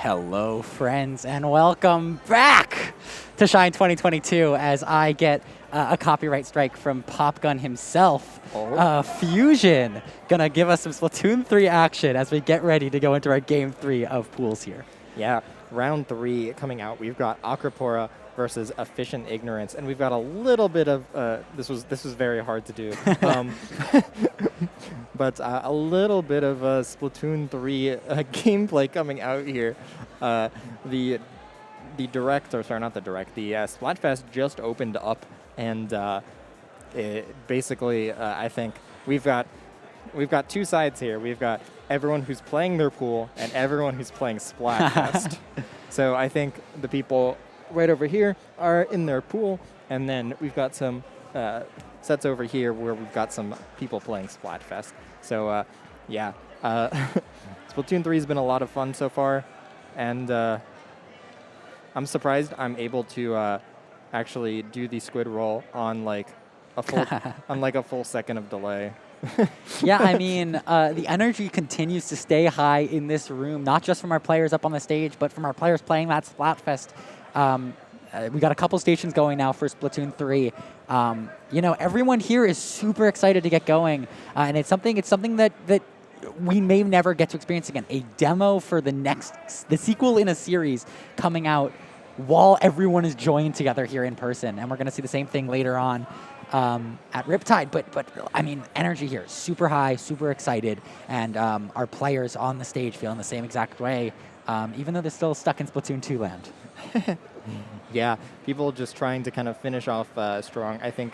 Hello, friends, and welcome back to Shine 2022 as I get a copyright strike from Popgun himself. Fusion gonna give us some Splatoon 3 action as we get ready to go into our Game 3 of pools here. Yeah, round 3 coming out. We've got Acropora versus Efficient Ignorance, and we've got a little bit of this was very hard to do, but a little bit of Splatoon 3 gameplay coming out here. The Splatfest just opened up, and I think we've got two sides here. We've got everyone who's playing their pool and everyone who's playing Splatfest. So I think the people right over here are in their pool, and then we've got some sets over here where we've got some people playing Splatfest. So Splatoon 3 has been a lot of fun so far, and I'm surprised I'm able to actually do the squid roll on like a full second of delay. Yeah, I mean, the energy continues to stay high in this room, not just from our players up on the stage, but from our players playing that Splatfest. We got a couple stations going now for Splatoon 3. Everyone here is super excited to get going, and it's something that we may never get to experience again. A demo for the sequel in a series coming out while everyone is joined together here in person, and we're going to see the same thing later on at Riptide. But I mean, energy here is super high, super excited, and our players on the stage feeling the same exact way, even though they're still stuck in Splatoon 2 land. Yeah, people just trying to kind of finish off strong. I think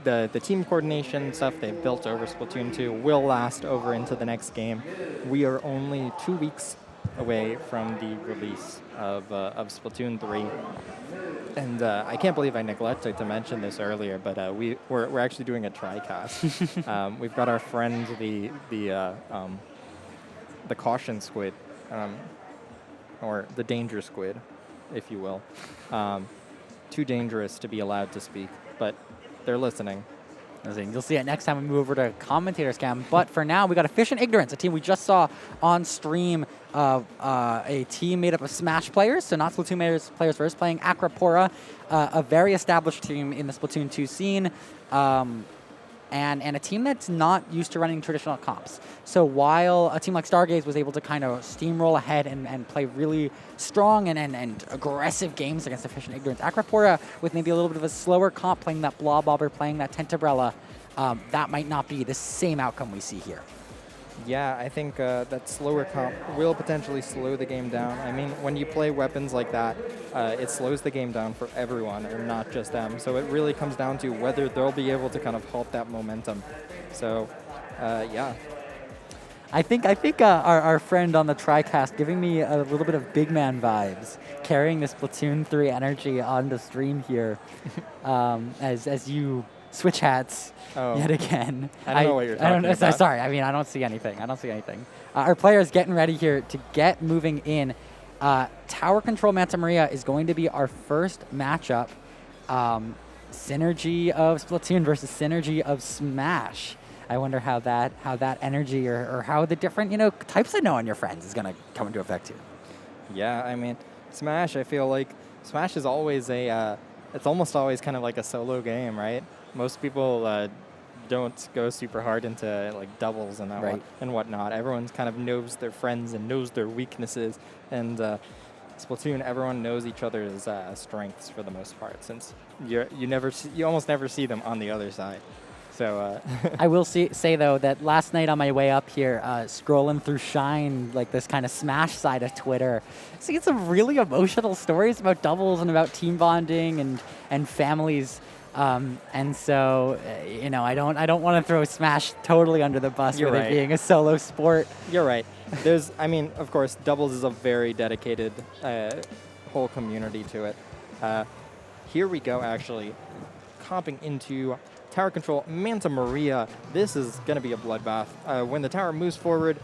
the team coordination stuff they've built over Splatoon 2 will last over into the next game. We are only 2 weeks away from the release of Splatoon 3. And I can't believe I neglected to mention this earlier, but we're actually doing a TriCast. We've got our friend, the caution squid, or the danger squid, if you will. Too dangerous to be allowed to speak, but they're listening. You'll see it next time we move over to Commentator's Cam. But for now, we got Efficient Ignorance, a team we just saw on stream, a team made up of Smash players, so not Splatoon players first, playing Acropora, a very established team in the Splatoon 2 scene, and a team that's not used to running traditional comps. So while a team like Stargaze was able to kind of steamroll ahead and play really strong and aggressive games against Efficient Ignorance, Acropora, with maybe a little bit of a slower comp, playing that Blob Bobber, playing that Tentabrella, that might not be the same outcome we see here. Yeah, I think that slower comp will potentially slow the game down. I mean, when you play weapons like that, it slows the game down for everyone and not just them. So it really comes down to whether they'll be able to kind of halt that momentum. So, yeah. I think our friend on the TriCast giving me a little bit of big man vibes, carrying this Splatoon 3 energy on the stream here, as you switch hats yet again. I don't know what you're talking about. Sorry, I mean, I don't see anything. Our players getting ready here to get moving in. Tower Control Manta Maria is going to be our first matchup. Synergy of Splatoon versus Synergy of Smash. I wonder how that energy or how the different types of know on your friends is going to come into effect here. Yeah, I mean, Smash. I feel like Smash is always it's almost always kind of like a solo game, right? Most people don't go super hard into like doubles and and whatnot. Everyone kind of knows their friends and knows their weaknesses. And Splatoon, everyone knows each other's strengths for the most part, since you almost never see them on the other side. So I will say though that last night on my way up here, scrolling through Shine, like this kind of Smash side of Twitter, seeing some really emotional stories about doubles and about team bonding and families. And so, I don't want to throw Smash totally under the bus with it being a solo sport. You're right. Of course, doubles is a very dedicated whole community to it. Here we go, actually, comping into Tower Control Manta Maria. This is going to be a bloodbath. When the tower moves forward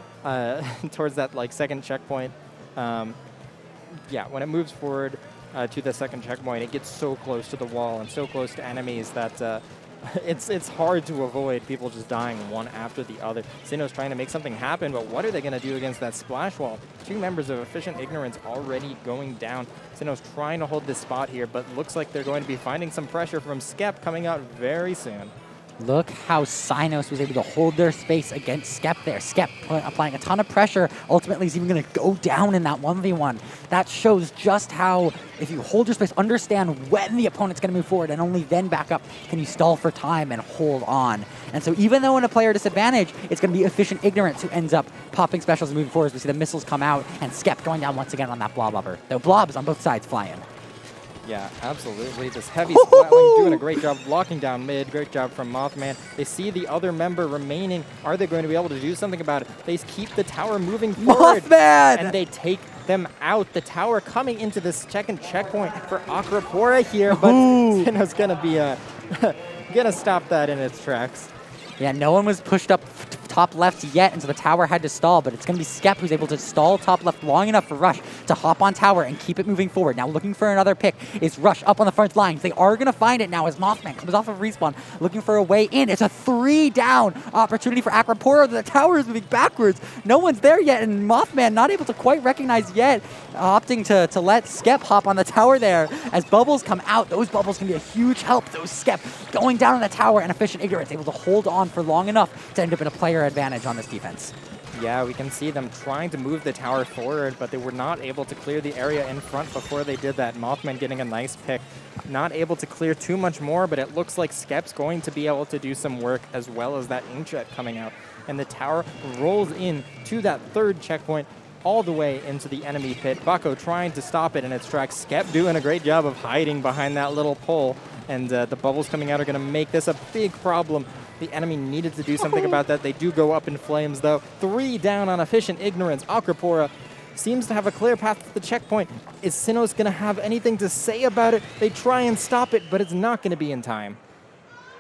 towards that second checkpoint, when it moves forward to the second checkpoint, it gets so close to the wall and so close to enemies that it's hard to avoid people just dying one after the other. Sinnoh's trying to make something happen, but what are they going to do against that splash wall? 2 members of Efficient Ignorance already going down. Sinnoh's trying to hold this spot here, but looks like they're going to be finding some pressure from Skep coming out very soon. Look how Synos was able to hold their space against Skep there. Skep applying a ton of pressure. Ultimately, he's even going to go down in that 1v1. That shows just how, if you hold your space, understand when the opponent's going to move forward, and only then back up can you stall for time and hold on. And so even though in a player disadvantage, it's going to be Efficient Ignorance who ends up popping specials and moving forward. We see the missiles come out, and Skep going down once again on that blob upper. Though blobs on both sides flying. Yeah, absolutely. This heavy splatling doing a great job locking down mid. Great job from Mothman. They see the other member remaining. Are they going to be able to do something about it? They keep the tower moving forward. Mothman! And they take them out. The tower coming into this second checkpoint for Acropora here, but Sinnoh's going to be going to stop that in its tracks. Yeah, no one was pushed up top left yet, and so the tower had to stall, but it's going to be Skep who's able to stall top left long enough for Rush to hop on tower and keep it moving forward. Now looking for another pick is Rush up on the front lines. They are going to find it now as Mothman comes off of respawn, looking for a way in. It's a 3-down opportunity for Acropora. The tower is moving backwards. No one's there yet, and Mothman not able to quite recognize yet, opting to let Skep hop on the tower there. As bubbles come out, those bubbles can be a huge help. Those Skep going down on the tower, and Efficient Ignorance able to hold on for long enough to end up in a player advantage on this defense. Yeah, we can see them trying to move the tower forward, but they were not able to clear the area in front before they did that. Mothman getting a nice pick. Not able to clear too much more, but it looks like Skep's going to be able to do some work, as well as that inkjet coming out. And the tower rolls in to that 3rd checkpoint, all the way into the enemy pit. Bako trying to stop it in its tracks. Skep doing a great job of hiding behind that little pole, and the bubbles coming out are going to make this a big problem. The enemy needed to do something about that. They do go up in flames, though. 3 down on Efficient Ignorance. Acropora seems to have a clear path to the checkpoint. Is Sinnoh's going to have anything to say about it? They try and stop it, but it's not going to be in time.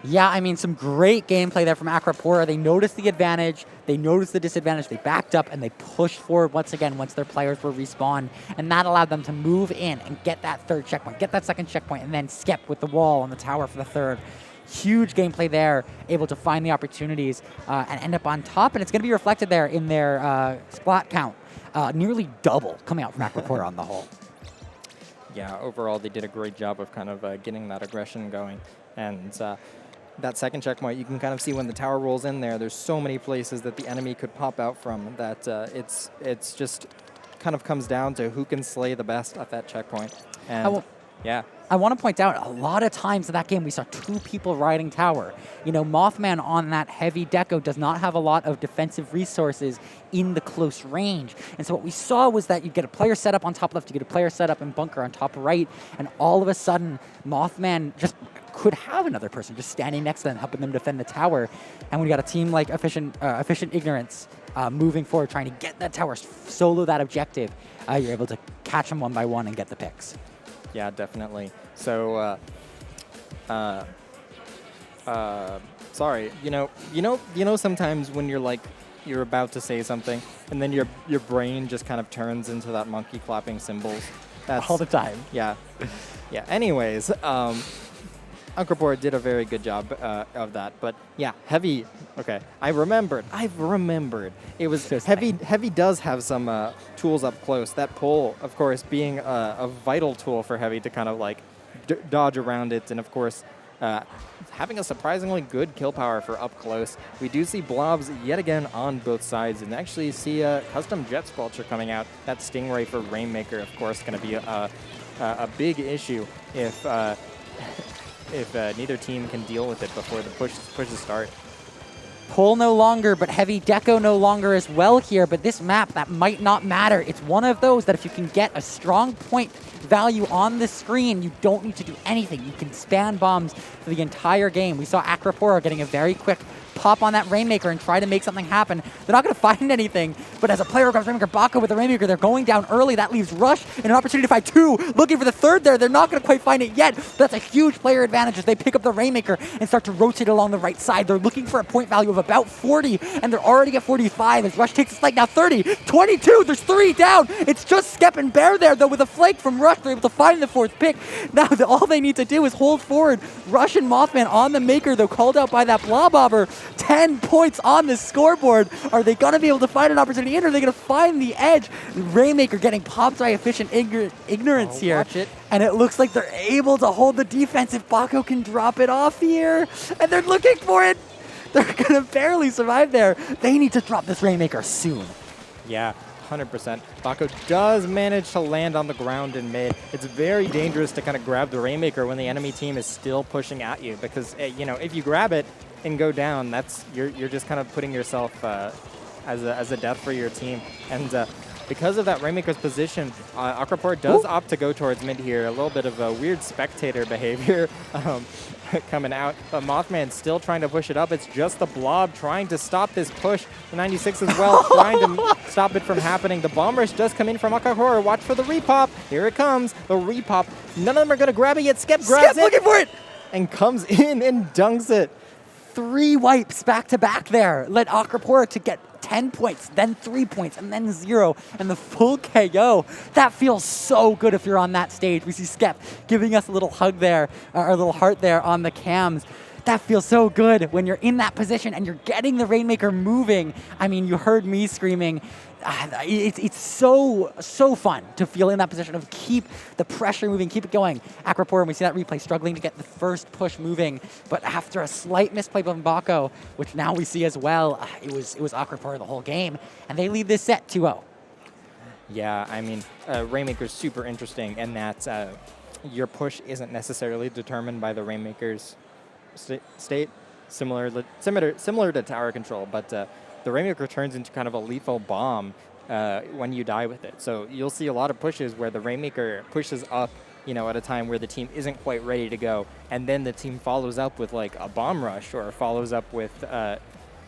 Yeah, I mean, some great gameplay there from Acropora. They noticed the advantage, they noticed the disadvantage, they backed up, and they pushed forward once again once their players were respawned, and that allowed them to move in and get that 3rd checkpoint, get that 2nd checkpoint, and then Skep with the wall on the tower for the 3rd. Huge gameplay there, able to find the opportunities and end up on top, and it's going to be reflected there in their splat count. Nearly double coming out from Acropora on the whole. Yeah, overall they did a great job of kind of getting that aggression going. And that 2nd checkpoint, you can kind of see when the tower rolls in there, there's so many places that the enemy could pop out from that it's just kind of comes down to who can slay the best at that checkpoint. And yeah. I want to point out, a lot of times in that game, we saw 2 people riding tower. You know, Mothman on that heavy deco does not have a lot of defensive resources in the close range. And so what we saw was that you get a player set up on top left, you get a player set up in bunker on top right, and all of a sudden, Mothman just could have another person just standing next to them, helping them defend the tower. And when you got a team like Efficient Ignorance moving forward, trying to get that tower, solo that objective, you're able to catch them one by one and get the picks. Yeah, definitely. So, sorry. You know, sometimes when you're about to say something, and then your brain just kind of turns into that monkey clapping cymbals. That's all the time. Yeah, yeah. Anyways, Acropora did a very good job of that. But yeah, Heavy. Okay, I've remembered. It was Just Heavy. Heavy does have some tools up close. That pole, of course, being a vital tool for Heavy to kind of like dodge around it, and of course, having a surprisingly good kill power for up close. We do see blobs yet again on both sides, and actually see a custom jet squelcher coming out. That Stingray for Rainmaker, of course, going to be a big issue if neither team can deal with it before the pushes start. Pull no longer, but Heavy Deco no longer as well here. But this map, that might not matter. It's one of those that if you can get a strong point value on the screen, you don't need to do anything. You can span bombs for the entire game. We saw Acropora getting a very quick pop on that Rainmaker and try to make something happen. They're not going to find anything, but as a player grabs Rainmaker, Bako with the Rainmaker, they're going down early. That leaves Rush in an opportunity to find 2. Looking for the 3rd there. They're not going to quite find it yet. But that's a huge player advantage as they pick up the Rainmaker and start to rotate along the right side. They're looking for a point value of about 40, and they're already at 45 as Rush takes a flank. Now 30, 22, there's 3 down. It's just Skep and Bear there, though, with a flank from Rush. They're able to find the 4th pick. Now all they need to do is hold forward. Rush and Mothman on the Maker, though, called out by that Blobobber. 10 points on the scoreboard. Are they going to be able to find an opportunity in, or are they going to find the edge? Rainmaker getting popped by Efficient Ignorance here. Watch it. And it looks like they're able to hold the defense if Bako can drop it off here. And they're looking for it. They're going to barely survive there. They need to drop this Rainmaker soon. Yeah, 100%. Bako does manage to land on the ground in mid. It's very dangerous to kind of grab the Rainmaker when the enemy team is still pushing at you, because you know, if you grab it and go down, that's you're just kind of putting yourself as a death for your team. And because of that Rainmaker's position, Acropora does opt to go towards mid here. A little bit of a weird spectator behavior coming out. But Mothman's still trying to push it up. It's just the Blob trying to stop this push. The 96 as well, trying to stop it from happening. The Bomb Rush does come in from Acropora. Watch for the repop. Here it comes. The repop. None of them are going to grab it yet. Skep grabs it. Looking for it. And comes in and dunks it. 3 wipes back to back there. Led Acropora to get 10 points, then 3 points, and then 0, and the full KO. That feels so good if you're on that stage. We see Skep giving us a little hug there, or a little heart there on the cams. That feels so good when you're in that position and you're getting the Rainmaker moving. I mean, you heard me screaming. It's so fun to feel in that position of keep the pressure moving, keep it going. Acropora, and we see that replay, struggling to get the first push moving, but after a slight misplay from Bako, which now we see as well, it was Acropora the whole game, and they lead this set 2-0. Yeah, I mean, Rainmaker's super interesting in that your push isn't necessarily determined by the Rainmaker's state, similar to tower control, but the Rainmaker turns into kind of a lethal bomb when you die with it. So you'll see a lot of pushes where the Rainmaker pushes up, you know, at a time where the team isn't quite ready to go, and then the team follows up with like a bomb rush or follows up with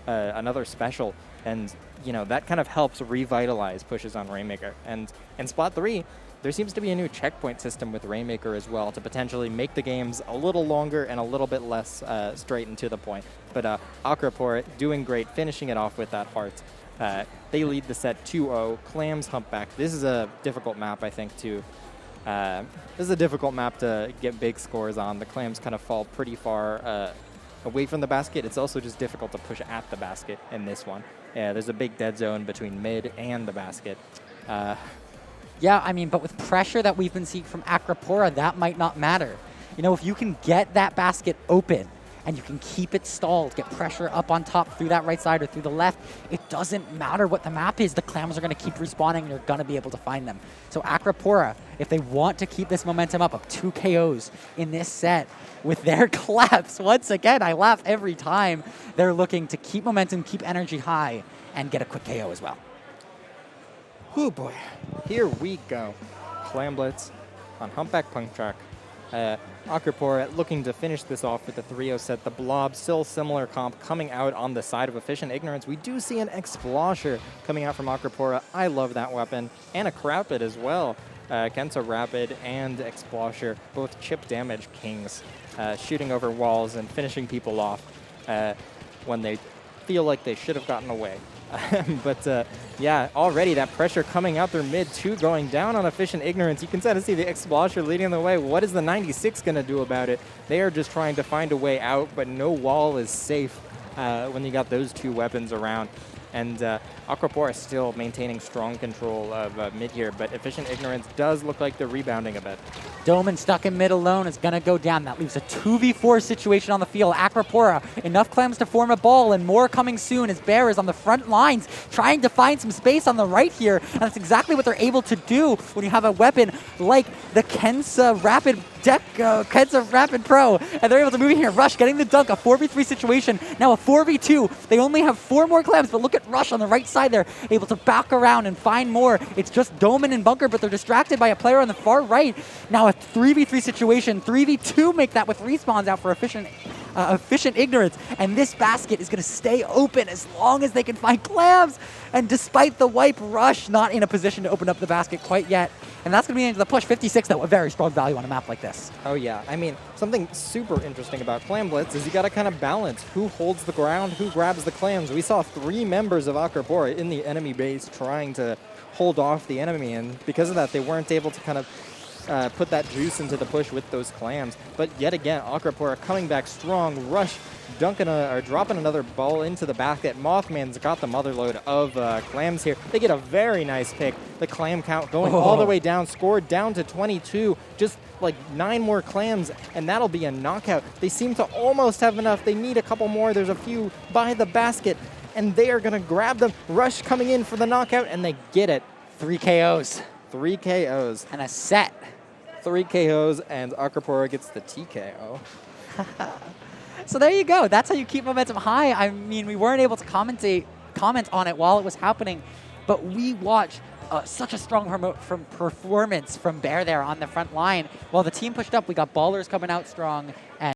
another special, and you know that kind of helps revitalize pushes on Rainmaker. And in Splat 3, there seems to be a new checkpoint system with Rainmaker as well to potentially make the games a little longer and a little bit less straight and to the point. But Acropora doing great, finishing it off with that heart. They lead the set 2-0. Clams Humpback. This is a difficult map, I think, to get big scores on. The Clams kind of fall pretty far away from the basket. It's also just difficult to push at the basket in this one. There's a big dead zone between mid and the basket. Yeah, I mean, but with pressure that we've been seeing from Acropora, that might not matter. You know, if you can get that basket open and you can keep it stalled, get pressure up on top through that right side or through the left, it doesn't matter what the map is. The Clams are going to keep respawning and you're going to be able to find them. So Acropora, if they want to keep this momentum up of 2 KOs in this set with their collapse, once again, I laugh every time, they're looking to keep momentum, keep energy high, and get a quick KO as well. Oh boy, here we go. Clam Blitz on Humpback Punk Track. Acropora looking to finish this off with the 3-0 set. The Blob, still similar comp, coming out on the side of Efficient Ignorance. We do see an Explosher coming out from Acropora. I love that weapon. And a Crapid as well. Kensa Rapid and Explosher, both chip damage kings, shooting over walls and finishing people off when they feel like they should have gotten away. But yeah, already that pressure coming out through mid 2 going down on Efficient Ignorance. You can kind of see the Explosher leading the way. What is the 96 going to do about it? They are just trying to find a way out, but no wall is safe when you got those 2 weapons around. And Acropora still maintaining strong control of mid here, but Efficient Ignorance does look like they're rebounding a bit. Doman stuck in mid alone is going to go down. That leaves a 2v4 situation on the field. Acropora, enough Clams to form a ball, and more coming soon as Bear is on the front lines trying to find some space on the right here. And that's exactly what they're able to do when you have a weapon like the Kensa Rapid Kensa Rapid Pro. And they're able to move in here. Rush getting the dunk, a 4v3 situation. Now a 4v2. They only have 4 more Clams, but look at Rush on the right side there, able to back around and find more. It's just Doman and Bunker, but they're distracted by a player on the far right. Now a 3v3 situation, 3v2 make that with respawns out for Efficient efficient ignorance. And this basket is going to stay open as long as they can find clams. And despite the wipe, Rush not in a position to open up the basket quite yet. And that's going to be into the push. 56, though, a very strong value on a map like this. Oh, yeah. I mean, something super interesting about Clam Blitz is you got to kind of balance who holds the ground, who grabs the clams. We saw 3 members of Acropora in the enemy base trying to hold off the enemy, and because of that, they weren't able to kind of put that juice into the push with those clams. But yet again, Acropora coming back strong. Rush dunking or dropping another ball into the basket. Mothman's got the mother load of clams here. They get a very nice pick. The clam count going all the way down, scored down to 22. Just like 9 more clams, and that'll be a knockout. They seem to almost have enough. They need a couple more. There's a few by the basket, and they are going to grab them. Rush coming in for the knockout, and they get it. 3 KOs. 3 KOs. And a set. 3 KOs, and Acropora gets the TKO. So there you go. That's how you keep momentum high. I mean, we weren't able to comment on it while it was happening, but we watched such a strong performance from Bear there on the front line. While the team pushed up, we got Ballers coming out strong. And